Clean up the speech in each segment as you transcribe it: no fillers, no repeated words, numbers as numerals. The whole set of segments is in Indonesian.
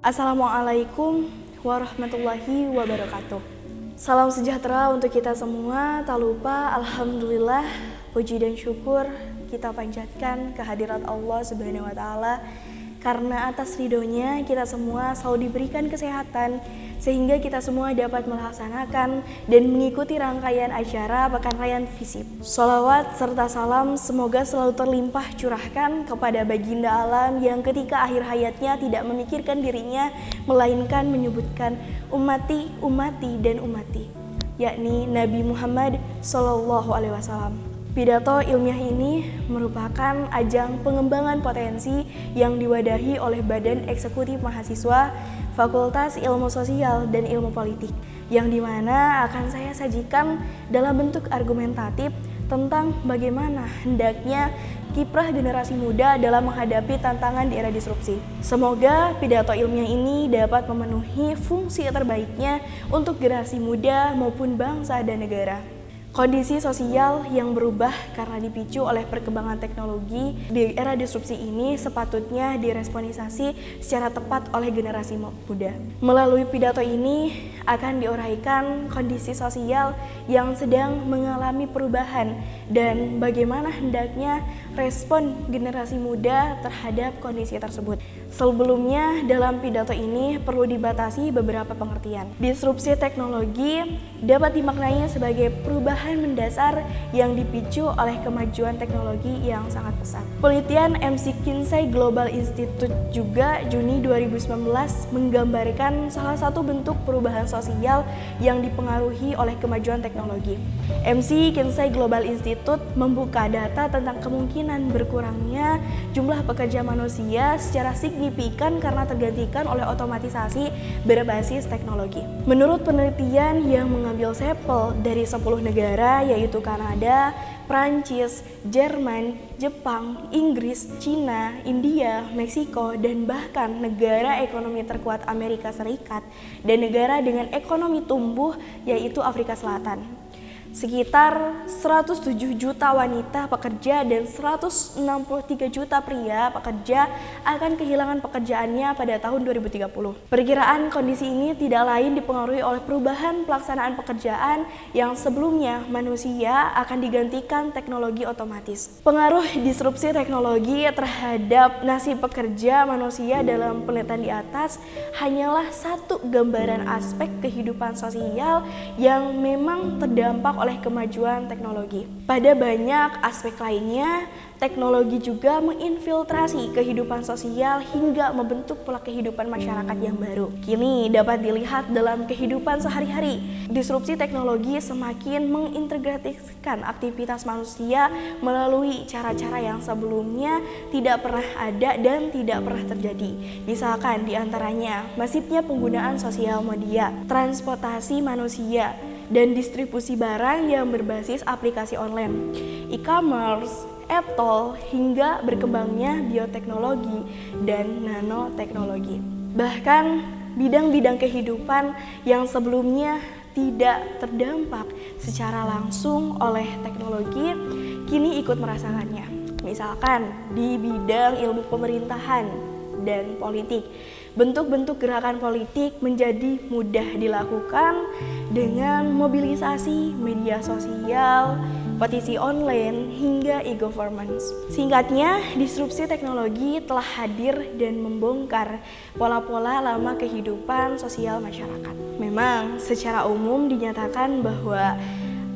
Assalamualaikum warahmatullahi wabarakatuh. Salam sejahtera untuk kita semua. Tak lupa, alhamdulillah, puji dan syukur kita panjatkan kehadirat Allah Subhanahu wa Ta'ala, karena atas ridhonya kita semua selalu diberikan kesehatan sehingga kita semua dapat melaksanakan dan mengikuti rangkaian acara Pekan Raya FISIP. Sholawat serta salam semoga selalu terlimpah curahkan kepada baginda alam yang ketika akhir hayatnya tidak memikirkan dirinya, melainkan menyebutkan ummati, ummati, dan ummati, yakni Nabi Muhammad SAW. Pidato ilmiah ini merupakan ajang pengembangan potensi yang diwadahi oleh Badan Eksekutif Mahasiswa Fakultas Ilmu Sosial dan Ilmu Politik, yang dimana akan saya sajikan dalam bentuk argumentatif tentang bagaimana hendaknya kiprah generasi muda dalam menghadapi tantangan di era disrupsi. Semoga pidato ilmiah ini dapat memenuhi fungsi terbaiknya untuk generasi muda maupun bangsa dan negara. Kondisi sosial yang berubah karena dipicu oleh perkembangan teknologi di era disrupsi ini sepatutnya diresponisasi secara tepat oleh generasi muda. Melalui pidato ini akan diuraikan kondisi sosial yang sedang mengalami perubahan dan bagaimana hendaknya respon generasi muda terhadap kondisi tersebut. Sebelumnya, dalam pidato ini perlu dibatasi beberapa pengertian. Disrupsi teknologi dapat dimaknai sebagai perubahan mendasar yang dipicu oleh kemajuan teknologi yang sangat pesat. Penelitian McKinsey Global Institute juga Juni 2019 menggambarkan salah satu bentuk perubahan sosial yang dipengaruhi oleh kemajuan teknologi. McKinsey Global Institute membuka data tentang kemungkinan berkurangnya jumlah pekerja manusia secara signifikan karena tergantikan oleh otomatisasi berbasis teknologi. Menurut penelitian yang mengambil sampel dari 10 negara yaitu Kanada, Prancis, Jerman, Jepang, Inggris, Cina, India, Meksiko, dan bahkan negara ekonomi terkuat Amerika Serikat dan negara dengan ekonomi tumbuh yaitu Afrika Selatan. Sekitar 107 juta wanita pekerja dan 163 juta pria pekerja akan kehilangan pekerjaannya pada tahun 2030. Perkiraan kondisi ini tidak lain dipengaruhi oleh perubahan pelaksanaan pekerjaan yang sebelumnya manusia akan digantikan teknologi otomatis. Pengaruh disrupsi teknologi terhadap nasib pekerja manusia dalam penelitian di atas hanyalah satu gambaran aspek kehidupan sosial yang memang terdampak oleh kemajuan teknologi. Pada banyak aspek lainnya, teknologi juga menginfiltrasi kehidupan sosial hingga membentuk pola kehidupan masyarakat yang baru. Kini dapat dilihat dalam kehidupan sehari-hari. Disrupsi teknologi semakin mengintegrasikan aktivitas manusia melalui cara-cara yang sebelumnya tidak pernah ada dan tidak pernah terjadi. Misalkan diantaranya masifnya penggunaan sosial media, transportasi manusia, dan distribusi barang yang berbasis aplikasi online, e-commerce, e-tol, hingga berkembangnya bioteknologi dan nanoteknologi. Bahkan bidang-bidang kehidupan yang sebelumnya tidak terdampak secara langsung oleh teknologi kini ikut merasakannya. Misalkan di bidang ilmu pemerintahan dan politik, bentuk-bentuk gerakan politik menjadi mudah dilakukan dengan mobilisasi media sosial, petisi online, hingga e-governance. Singkatnya, disrupsi teknologi telah hadir dan membongkar pola-pola lama kehidupan sosial masyarakat. Memang secara umum dinyatakan bahwa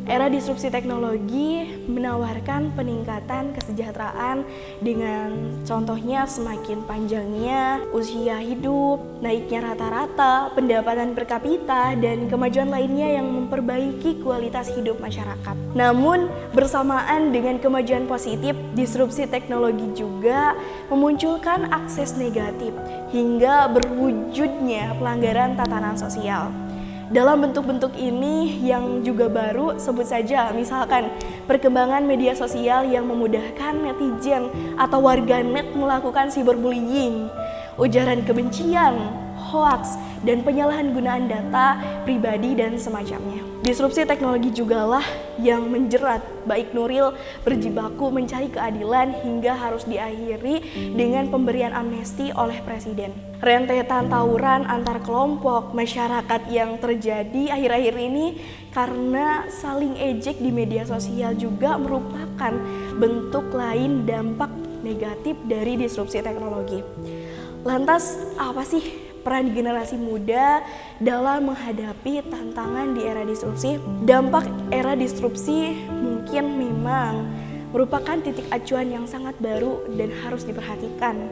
era disrupsi teknologi menawarkan peningkatan kesejahteraan dengan contohnya semakin panjangnya usia hidup, naiknya rata-rata pendapatan per kapita, dan kemajuan lainnya yang memperbaiki kualitas hidup masyarakat. Namun, bersamaan dengan kemajuan positif, disrupsi teknologi juga memunculkan akses negatif hingga berwujudnya pelanggaran tatanan sosial. Dalam bentuk-bentuk ini yang juga baru, sebut saja misalkan perkembangan media sosial yang memudahkan netizen atau warganet melakukan cyberbullying, ujaran kebencian, hoaks, dan penyalahgunaan data pribadi dan semacamnya. Disrupsi teknologi jugalah yang menjerat baik Nuril berjibaku mencari keadilan hingga harus diakhiri dengan pemberian amnesti oleh Presiden. Rentetan tawuran antar kelompok masyarakat yang terjadi akhir-akhir ini karena saling ejek di media sosial juga merupakan bentuk lain dampak negatif dari disrupsi teknologi. Lantas, apa sih peran generasi muda dalam menghadapi tantangan di era disrupsi? Dampak era disrupsi mungkin memang merupakan titik acuan yang sangat baru dan harus diperhatikan.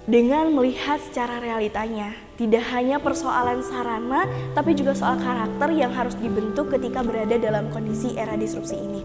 Dengan melihat secara realitanya, tidak hanya persoalan sarana, tapi juga soal karakter yang harus dibentuk ketika berada dalam kondisi era disrupsi ini.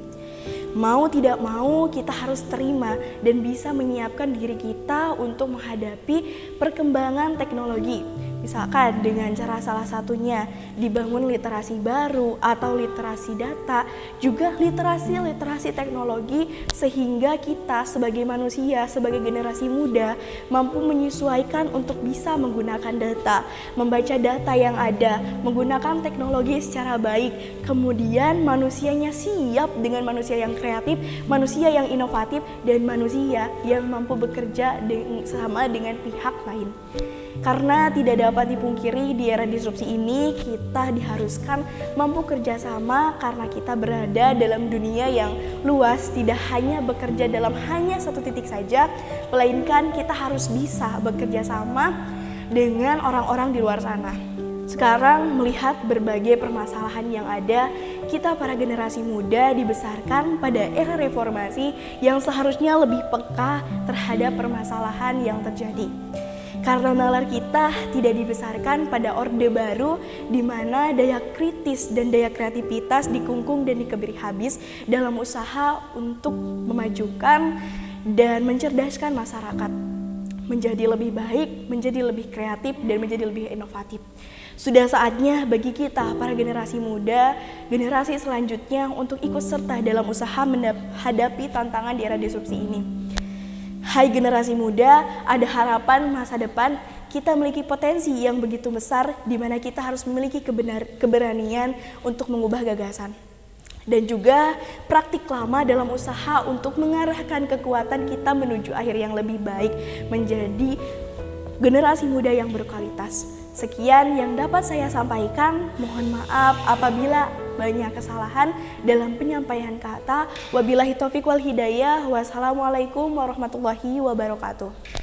Mau tidak mau, kita harus terima dan bisa menyiapkan diri kita untuk menghadapi perkembangan teknologi. Misalkan dengan cara salah satunya dibangun literasi baru atau literasi data, juga literasi teknologi sehingga kita sebagai manusia, sebagai generasi muda mampu menyesuaikan untuk bisa menggunakan data, membaca data yang ada, menggunakan teknologi secara baik. Kemudian manusianya siap dengan manusia yang kreatif, manusia yang inovatif, dan manusia yang mampu bekerja sama dengan pihak lain. Karena tidak dapat dipungkiri di era disrupsi ini kita diharuskan mampu kerjasama karena kita berada dalam dunia yang luas, tidak hanya bekerja dalam hanya satu titik saja, melainkan kita harus bisa bekerja sama dengan orang-orang di luar sana. Sekarang melihat berbagai permasalahan yang ada, kita para generasi muda dibesarkan pada era reformasi yang seharusnya lebih peka terhadap permasalahan yang terjadi. Karena nalar kita tidak dibesarkan pada orde baru di mana daya kritis dan daya kreativitas dikungkung dan dikebiri habis dalam usaha untuk memajukan dan mencerdaskan masyarakat menjadi lebih baik, menjadi lebih kreatif, dan menjadi lebih inovatif. Sudah saatnya bagi kita para generasi muda, generasi selanjutnya untuk ikut serta dalam usaha menghadapi tantangan di era disrupsi ini. Hai generasi muda, ada harapan masa depan, kita memiliki potensi yang begitu besar di mana kita harus memiliki keberanian untuk mengubah gagasan. Dan juga praktik lama dalam usaha untuk mengarahkan kekuatan kita menuju akhir yang lebih baik, menjadi generasi muda yang berkualitas. Sekian yang dapat saya sampaikan, mohon maaf apabila banyak kesalahan dalam penyampaian kata. Wabillahi taufiq wal hidayah. Wassalamualaikum warahmatullahi wabarakatuh.